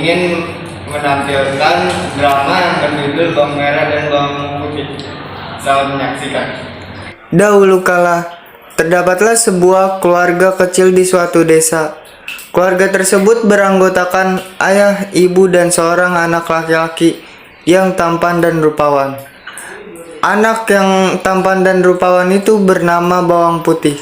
ingin menampilkan drama yang berjudul Bawang Merah dan Bawang Putih. Selamat menyaksikan. Dahulu kala, terdapatlah sebuah keluarga kecil di suatu desa. Keluarga tersebut beranggotakan ayah, ibu, dan seorang anak laki-laki yang tampan dan rupawan. Anak yang tampan dan rupawan itu bernama Bawang Putih.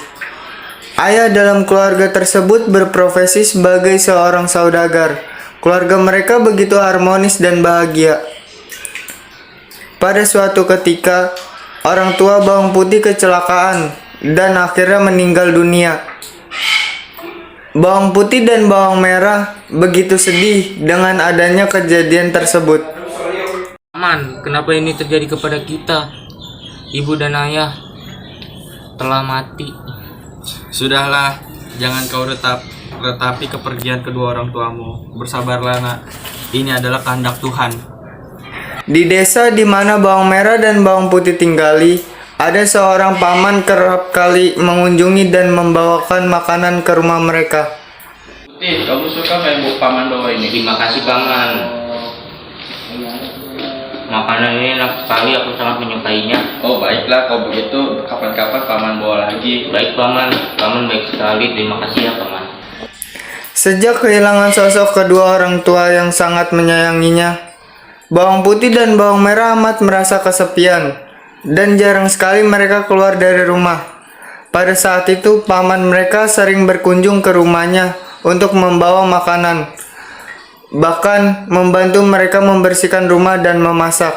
Ayah dalam keluarga tersebut berprofesi sebagai seorang saudagar. Keluarga mereka begitu harmonis dan bahagia. Pada suatu ketika, orang tua Bawang Putih kecelakaan dan akhirnya meninggal dunia. Bawang Putih dan Bawang Merah begitu sedih dengan adanya kejadian tersebut. Paman, kenapa ini terjadi kepada kita? Ibu dan ayah telah mati. Sudahlah, jangan kau retapi kepergian kedua orang tuamu. Bersabarlah nak, ini adalah kehendak Tuhan. Di desa di mana Bawang Merah dan Bawang Putih tinggali, ada seorang paman kerap kali mengunjungi dan membawakan makanan ke rumah mereka. Putih, kamu suka main buku paman bawa ini? Terima kasih paman. Makanan ini enak sekali, aku sangat menyukainya. Oh baiklah, kalau begitu kapan-kapan paman bawa lagi. Baik paman, paman baik sekali. Terima kasih ya paman. Sejak kehilangan sosok kedua orang tua yang sangat menyayanginya, Bawang Putih dan Bawang Merah amat merasa kesepian dan jarang sekali mereka keluar dari rumah. Pada saat itu, paman mereka sering berkunjung ke rumahnya untuk membawa makanan, bahkan membantu mereka membersihkan rumah dan memasak.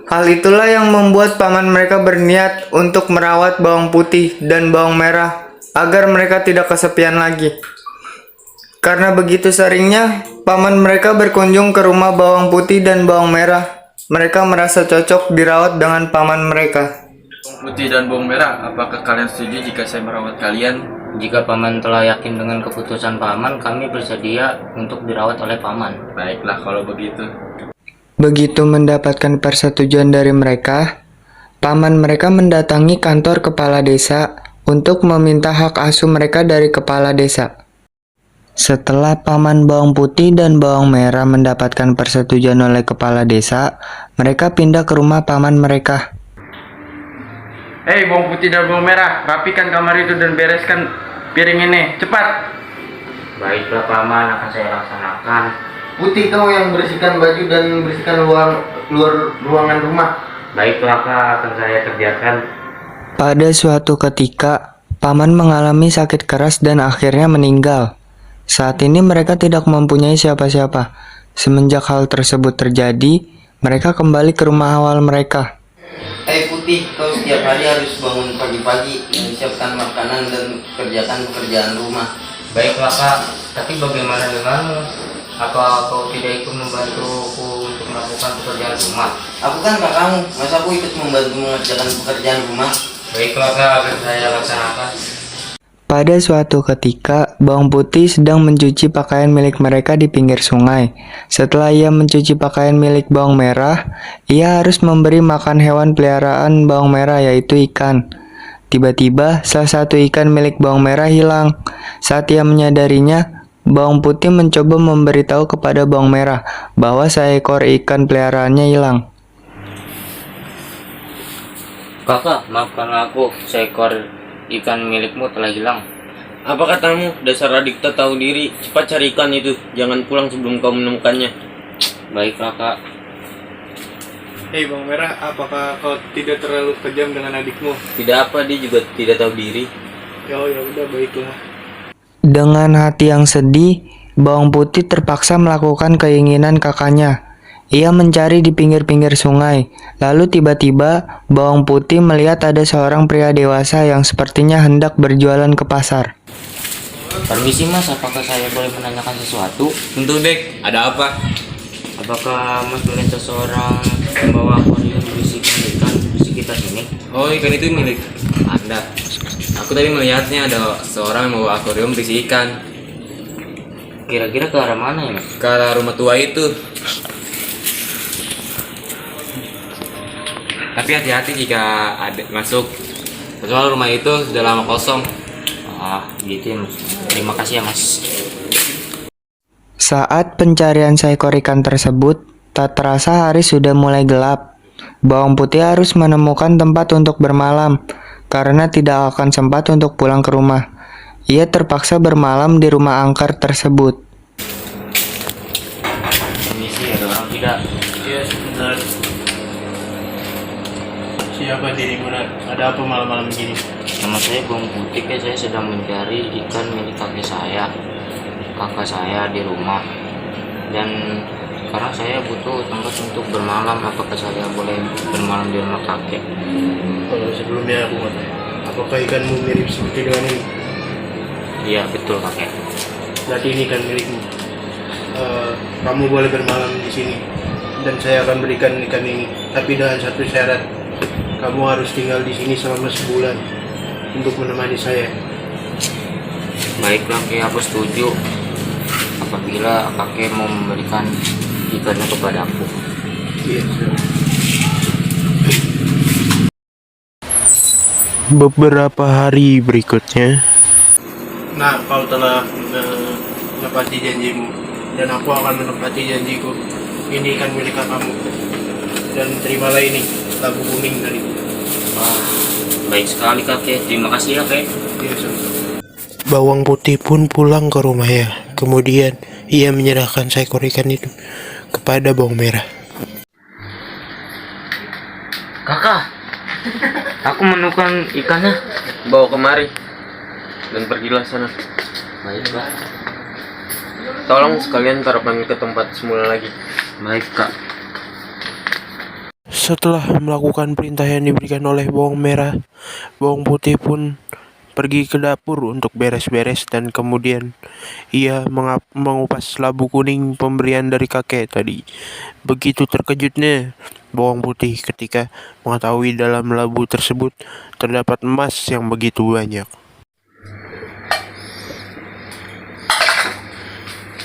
Hal itulah yang membuat paman mereka berniat untuk merawat Bawang Putih dan Bawang Merah agar mereka tidak kesepian lagi. Karena begitu seringnya paman mereka berkunjung ke rumah Bawang Putih dan Bawang Merah, mereka merasa cocok dirawat dengan paman mereka. Bawang putih dan bawang merah, apakah kalian setuju jika saya merawat kalian? Jika paman telah yakin dengan keputusan paman, kami bersedia untuk dirawat oleh paman. Baiklah kalau begitu. Begitu mendapatkan persetujuan dari mereka, paman mereka mendatangi kantor kepala desa untuk meminta hak asuh mereka dari kepala desa. Setelah paman Bawang Putih dan Bawang Merah mendapatkan persetujuan oleh kepala desa, mereka pindah ke rumah paman mereka. Hei bawang putih dan bawang merah, rapikan kamar itu dan bereskan piring ini, cepat. Baiklah paman, akan saya laksanakan. Putih, kau yang bersihkan baju dan bersihkan luar ruangan rumah. Baiklah kak, akan saya kerjakan. Pada suatu ketika, paman mengalami sakit keras dan akhirnya meninggal. Saat ini mereka tidak mempunyai siapa-siapa. Semenjak hal tersebut terjadi, mereka kembali ke rumah awal mereka. Putih, kau setiap hari harus bangun pagi-pagi, menyiapkan makanan dan kerjakan pekerjaan rumah. Baiklah kak, tapi bagaimana denganmu? Apa kau tidak ikut membantuku untuk melakukan pekerjaan rumah? Aku kan kakakmu, masa aku ikut membantu mengerjakan pekerjaan rumah? Baiklah kak, akan saya laksanakan. Pada suatu ketika, Bawang Putih sedang mencuci pakaian milik mereka di pinggir sungai. Setelah ia mencuci pakaian milik Bawang Merah, ia harus memberi makan hewan peliharaan Bawang Merah, yaitu ikan. Tiba-tiba, salah satu ikan milik Bawang Merah hilang. Saat ia menyadarinya, Bawang Putih mencoba memberitahu kepada Bawang Merah bahwa seekor ikan peliharaannya hilang. Kakak, maafkan aku, seekor ikan milikmu telah hilang. Apa katamu? Dasar adik tak tahu diri. Cepat cari ikan itu. Jangan pulang sebelum kau menemukannya. Baiklah kak. Hei bawang merah, apakah kau tidak terlalu kejam dengan adikmu? Tidak apa, dia juga tidak tahu diri. Ya udah baiklah. Dengan hati yang sedih, Bawang Putih terpaksa melakukan keinginan kakaknya. Ia mencari di pinggir-pinggir sungai. Lalu tiba-tiba Bawang Putih melihat ada seorang pria dewasa yang sepertinya hendak berjualan ke pasar. Permisi mas, apakah saya boleh menanyakan sesuatu? Tentu dek, ada apa? Apakah mas melihat seseorang membawa akuarium berisikan ikan di sekitar sini? Oh, ikan itu milik Anda. Aku tadi melihatnya ada seorang yang membawa akuarium berisi ikan. Kira-kira ke arah mana ya mas? Ke arah rumah tua itu. Tapi hati-hati jika ada masuk. Soalnya rumah itu sudah lama kosong. Ah gitu ya mas. Terima kasih ya mas. Saat pencarian seekor ikan tersebut, tak terasa hari sudah mulai gelap. Bawang putih harus menemukan tempat untuk bermalam, karena tidak akan sempat untuk pulang ke rumah. Ia terpaksa bermalam di rumah angker tersebut. Permisi, ada orang tidak? Iya, sebentar. Siapa dirimu, Nak? Ada apa malam-malam begini? Nama saya Bawang Putih, saya sedang mencari ikan milik kakek saya. Kakak saya di rumah. Dan sekarang saya butuh tempat untuk bermalam. Apakah saya boleh bermalam di rumah kakek? Kalau sebelumnya aku mau tanya, apakah ikanmu mirip seperti dengan ini? Iya, betul kakek. Berarti ini ikan milikmu. Kamu boleh bermalam di sini, dan saya akan berikan ikan ini. Tapi dengan satu syarat, kamu harus tinggal di sini selama sebulan untuk menemani saya. Baiklah kakek, aku setuju. Apabila kakek mau memberikan ikannya kepadaku. Iya, sudah. Beberapa hari berikutnya, Nah, kau telah menepati janjimu, dan aku akan menepati janjiku. Ini ikan milik kakakmu, dan terimalah ini, labu kuning dariku. Wah, baik sekali kakek. Terima kasih ya kakek. Iya, sudah. Bawang Putih pun pulang ke rumahnya. Kemudian ia menyerahkan seekor ikan itu kepada Bawang Merah. Kakak, aku menemukan ikannya. Bawa kemari dan pergilah sana. Baiklah. Tolong sekalian taruh kami ke tempat semula lagi. Baik kak. Setelah melakukan perintah yang diberikan oleh Bawang Merah, Bawang Putih pun pergi ke dapur untuk beres-beres dan kemudian ia mengupas labu kuning pemberian dari kakek tadi. Begitu terkejutnya Bawang Putih ketika mengetahui dalam labu tersebut terdapat emas yang begitu banyak.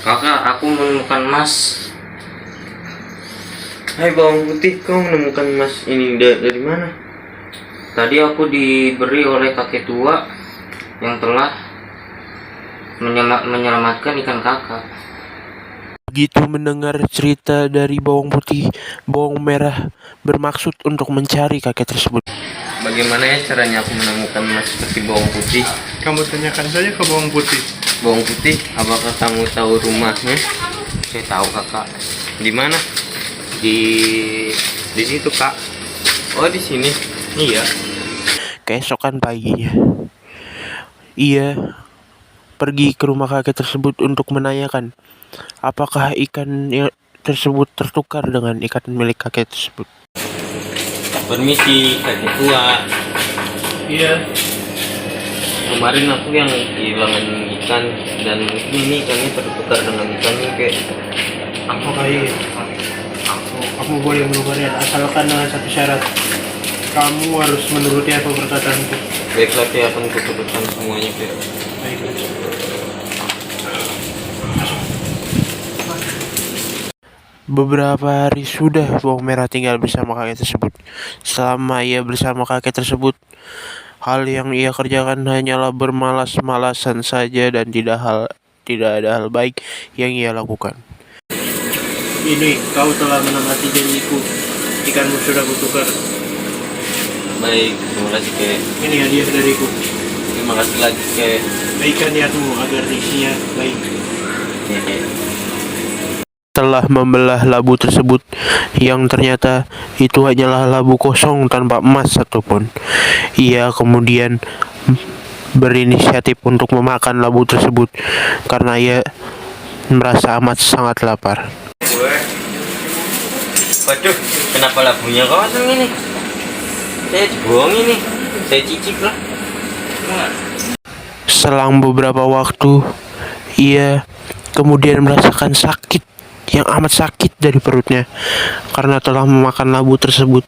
Kakak, aku menemukan emas. Hai Bawang Putih, kau menemukan emas ini dari mana? Tadi aku diberi oleh kakek tua yang telah menyelamatkan ikan kakak. Begitu mendengar cerita dari Bawang Putih, Bawang Merah bermaksud untuk mencari kakek tersebut. Bagaimana ya caranya aku menemukan emas seperti Bawang Putih? Kamu tanyakan saja ke Bawang Putih. Bawang Putih, apakah kamu tahu rumahnya? Saya tahu kakak. Di mana? Di situ kak. Oh, di sini. Iya. Keesokan paginya, ia pergi ke rumah kakek tersebut untuk menanyakan apakah ikan tersebut tertukar dengan ikan milik kakek tersebut. Permisi, kakek tua. Iya, Kemarin aku yang kehilangan ikan dan mungkin ini ikannya tertukar dengan ikannya kayak. apakah iya? Kamu boleh menukarnya, asalkan dengan satu syarat. Kamu harus menuruti apa perkataanku. Baiklah, kayak akan kututurkan semuanya kayak. Baiklah. Beberapa hari sudah Bawang Merah tinggal bersama kakek tersebut. Selama ia bersama kakek tersebut, hal yang ia kerjakan hanyalah bermalas-malasan saja dan tidak ada hal baik yang ia lakukan. Ini, kau telah menepati janjiku. Ikanmu sudah kutukar. Baik, terima kasih kayak. Ini hadiah dariku. Terima kasih lagi kayak. Baikkan niatmu agar isinya baik. Ya, kayak. Telah membelah labu tersebut yang ternyata itu hanyalah labu kosong tanpa emas satupun. Ia kemudian berinisiatif untuk memakan labu tersebut karena ia merasa amat sangat lapar. Waduh, kenapa labunya kosong ini? Saya dibuang ini. Saya cicip lah. Selang beberapa waktu, ia kemudian merasakan sakit yang amat sakit dari perutnya karena telah memakan labu tersebut,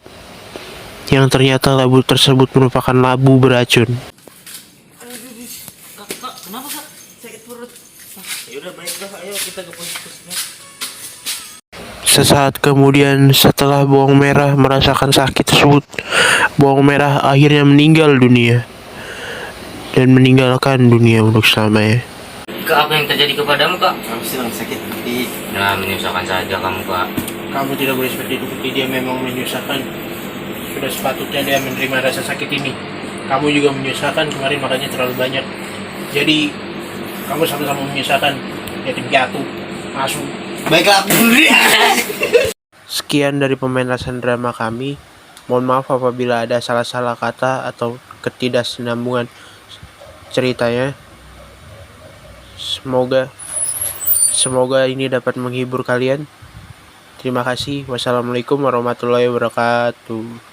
yang ternyata labu tersebut merupakan labu beracun. Kak, kenapa kak? Sakit perut. Yaudah baiklah, ayo kita ke puskesmas. Sesaat kemudian setelah Bawang Merah merasakan sakit tersebut, Bawang Merah akhirnya meninggal dunia dan meninggalkan dunia untuk selamanya. Kak, apa yang terjadi kepadamu, Kak? Aku sedang sakit hati. Nah, menyusahkan saja kamu, Kak. Kamu tidak boleh seperti itu, Putih. Dia memang menyusahkan. Sudah sepatutnya dia menerima rasa sakit ini. Kamu juga menyusahkan kemarin, makanya terlalu banyak. Jadi kamu sama-sama menyusahkan. Yatim piatu, asu. Baiklah, aku sendiri. Sekian dari pementasan drama kami. Mohon maaf apabila ada salah-salah kata atau ketidaksinambungan ceritanya. Semoga ini dapat menghibur kalian. Terima kasih. Wassalamualaikum warahmatullahi wabarakatuh.